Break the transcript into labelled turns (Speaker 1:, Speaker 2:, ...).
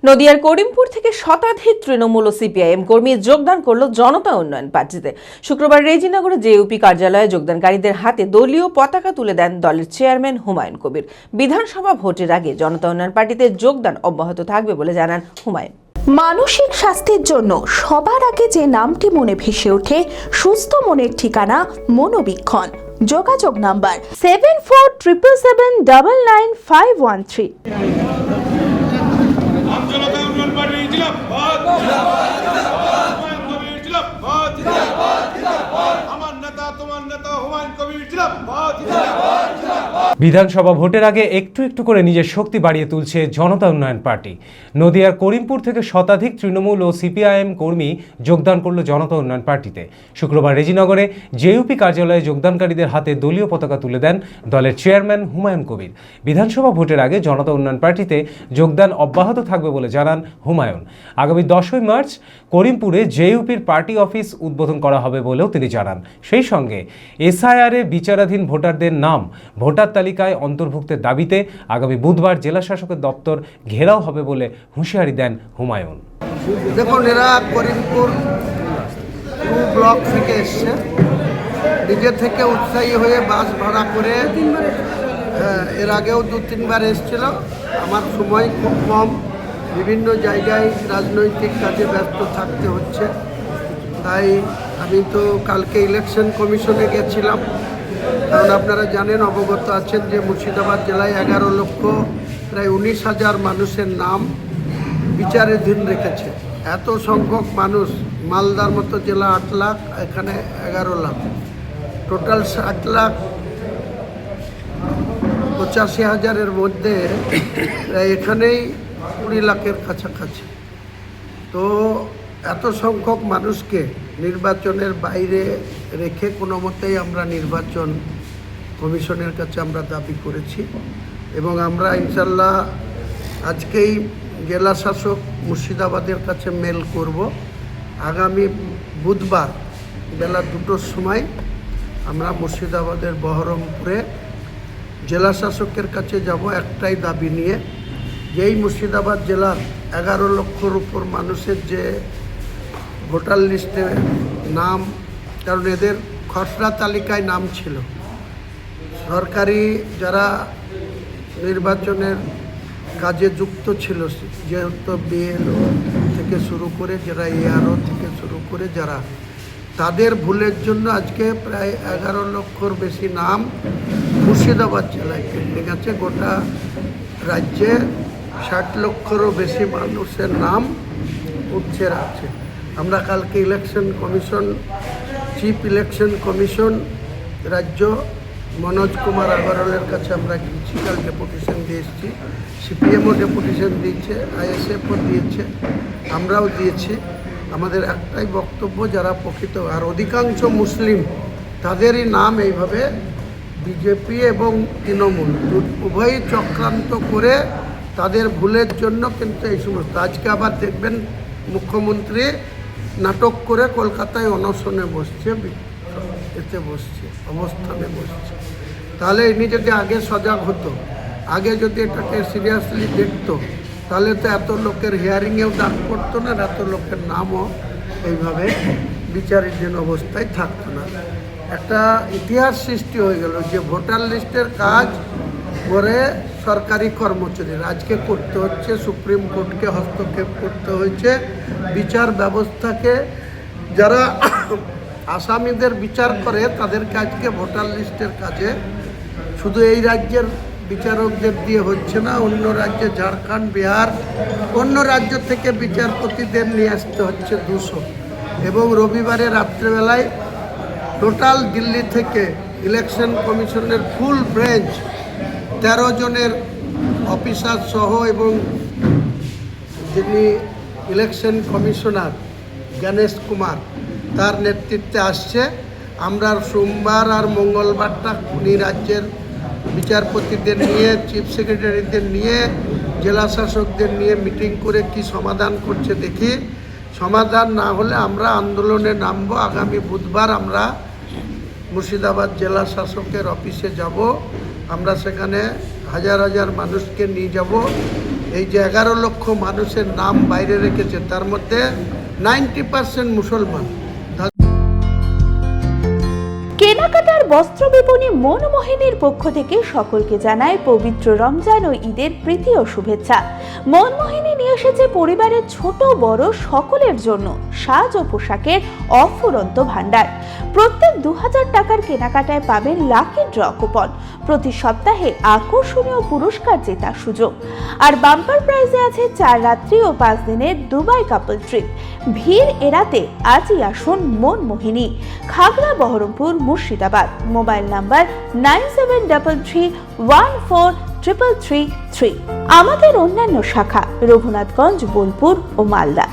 Speaker 1: নদিয়ার করিমপুর থেকে শতাধিক তৃণমূল ও সিপিআইএম কর্মী যোগদান করল জনতা উন্নয়ন পার্টিতে। শুক্রবার রেজিনগরে জেইউপি কার্যালয়ে যোগদানকারীদের হাতে দলীয় পতাকা তুলে দেন দলের চেয়ারম্যান হুমায়ুন কবির। বিধানসভা ভোটের আগে জনতা উন্নয়ন পার্টিতে যোগদান অব্যাহত থাকবে বলে জানান হুমায়ুন।
Speaker 2: মানসিক স্বাস্থ্যের জন্য সবার আগে যে নামটি মনে ভেসে ওঠে, সুস্থ মনের ঠিকানা মনোবীক্ষণ। যোগাযোগ নাম্বার 7477799513।
Speaker 3: বিধানসভা ভোটের আগে একটু একটু করে নিজের শক্তি বাড়িয়ে তুলছে জনতা উন্নয়ন পার্টি। নদিয়ার করিমপুর থেকে শতাধিক তৃণমূল ও সিপিআইএম কর্মী যোগদান করল জনতা উন্নয়ন পার্টিতে। শুক্রবার রেজিনগরে জেইউপি কার্যালয়ে যোগদানকারীদের হাতে দলীয় পতাকা তুলে দেন দলের চেয়ারম্যান হুমায়ুন কবির। বিধানসভা ভোটের আগে জনতা উন্নয়ন পার্টিতে যোগদান অব্যাহত থাকবে বলে জানান হুমায়ুন। আগামী 10ই মার্চ করিমপুরে জেইউপির পার্টি অফিস উদ্বোধন করা হবে বলেও তিনি জানান। সেই সঙ্গে এসআইআরে বিচারাধীন ভোটারদের নাম ভোটার তালিকায় অন্তর্ভুক্তের দাবিতে আগামী বুধবার জেলা শাসকের দপ্তর ঘেরাও হবে বলে হুঁশিয়ারি দেন হুমায়ুন।
Speaker 4: দেখুন, এরা করিমপুর 2 ব্লক থেকে এসছে, নিজে থেকে উৎসাহী হয়ে বাস ভাড়া করে এর আগেও 2-3বার এসেছিল। আমার সময় খুব কম, বিভিন্ন জায়গায় রাজনৈতিক কাজে ব্যস্ত থাকতে হচ্ছে, তাই আমি তো কালকে ইলেকশন কমিশনে গেছিলাম। কারণ আপনারা জানেন, অবগত আছেন যে মুর্শিদাবাদ জেলায় 11 লক্ষ প্রায় 19,000 মানুষের নাম বিচারাধীন রেখেছে। এত সংখ্যক মানুষ, মালদার মতো জেলা 8 লাখ, এখানে 11 লাখ, টোটাল 60,85,000-এর মধ্যে এখানেই 20 লাখের কাছাকাছি। তো এত সংখ্যক মানুষকে নির্বাচনের বাইরে রেখে কোনো মতেই আমরা নির্বাচন কমিশনের কাছে আমরা দাবি করেছি এবং আমরা ইনশাল্লাহ আজকেই জেলা শাসক মুর্শিদাবাদের কাছে মেল করব। আগামী বুধবার বেলা 2টোর সময় আমরা মুর্শিদাবাদের বহরমপুরে জেলা শাসকের কাছে যাব একটাই দাবি নিয়ে, যেই মুর্শিদাবাদ জেলার 11 লক্ষর উপর মানুষের যে ভোটার লিস্টে নাম, কারণ এদের খসড়া তালিকায় নাম ছিল, সরকারি যারা নির্বাচনের কাজে যুক্ত ছিল, যেহেতু বিএলও থেকে শুরু করে যারা এআরও থেকে শুরু করে যারা, তাদের ভুলের জন্য আজকে প্রায় 11 লক্ষর বেশি নাম মুর্শিদাবাদ জেলায় পেন্ডিং আছে। গোটা রাজ্যে 60 লক্ষেরও বেশি মানুষের নাম উঠছে আছে। আমরা কালকে election commission, chief election commission রাজ্য মনোজ কুমার আগরওয়ালের কাছে আমরা গিয়েছি, কাল ডেপুটেশন দিয়ে এসেছি। সিপিএমও ডেপুটেশন দিয়েছে, আইএসএফও দিয়েছে, আমরাও দিয়েছি। আমাদের একটাই বক্তব্য, যারা প্রকৃত আর অধিকাংশ মুসলিম, তাদেরই নাম এইভাবে বিজেপি এবং তৃণমূল উভয়ই চক্রান্ত করে তাদের ভুলের জন্য কিন্তু এই সমস্ত। আজকে আবার দেখবেন মুখ্যমন্ত্রী নাটক করে কলকাতায় অনশনে বসছে, অবস্থানে বসছে। তাহলে ইনি যদি আগে সজাগ হতো, আগে যদি এটাকে সিরিয়াসলি দেখতো, তাহলে তো এত লোকের হিয়ারিংয়েও ডাক পড়তো না, এত লোকের নামও এইভাবে বিচারাধীন অবস্থায় থাকতো না। একটা ইতিহাস সৃষ্টি হয়ে গেল যে ভোটার লিস্টের কাজ করে সরকারি কর্মচারীর আজকে করতে হচ্ছে, সুপ্রিম কোর্টকে হস্তক্ষেপ করতে হয়েছে, বিচার ব্যবস্থাকে যারা আসামিদের বিচার করে তাদেরকে আজকে ভোটার লিস্টের কাজে শুধু এই রাজ্যের বিচারকদের দিয়ে হচ্ছে না, অন্য রাজ্যে ঝাড়খণ্ড, বিহার, অন্য রাজ্য থেকে বিচারপতিদের নিয়ে আসতে হচ্ছে 200। এবং রবিবারে রাত্রেবেলায় টোটাল দিল্লি থেকে ইলেকশন কমিশনের ফুল বেঞ্চ 13 জনের অফিসার সহ এবং যিনি ইলেকশন কমিশনার গণেশ কুমার, তার নেতৃত্বে আসছে। আমরা সোমবার আর মঙ্গলবারটা উনি রাজ্যের বিচারপতিদের নিয়ে, চিফ সেক্রেটারিদের নিয়ে, জেলা শাসকদের নিয়ে মিটিং করে কি সমাধান করছে দেখি। সমাধান না হলে আমরা আন্দোলনে নামবো। আগামী বুধবার আমরা মুর্শিদাবাদ জেলা শাসকের অফিসে যাব। আমরা সেখানে হাজার হাজার মানুষকে নিয়ে যাব এই যে 11 লক্ষ মানুষের নাম বাইরে রেখেছে, তার মধ্যে 90% মুসলমান।
Speaker 2: কেনাকাটার বস্ত্র বিপণী মনমোহিনীর পক্ষ থেকে সকলকে জানায় পবিত্র রমজান ও ঈদের প্রীতি ও শুভেচ্ছা। মনমোহিনী নিয়ে এসেছে পরিবারের ছোট বড় সকলের জন্য সাজ ও পোশাকের অফুরন্ত ভাণ্ডার। প্রত্যেক 2000 টাকার কেনাকাটায় পাবেন লাকি ড্র কুপন, প্রতি সপ্তাহে আকর্ষণীয় পুরস্কার জেতার সুযোগ, আর বাম্পার প্রাইজে আছে 4 রাত্রি ও 5 দিনের দুবাই কাপল ট্রিপ। ভিড় এড়াতে আজই আসুন মনমোহিনী, খাগড়া বহরমপুর, মুর্শিদাবাদ। Mobile number 9733143333। আমাদের অন্যান্য শাখা রঘুনাথগঞ্জ, বোলপুর ও মালদা।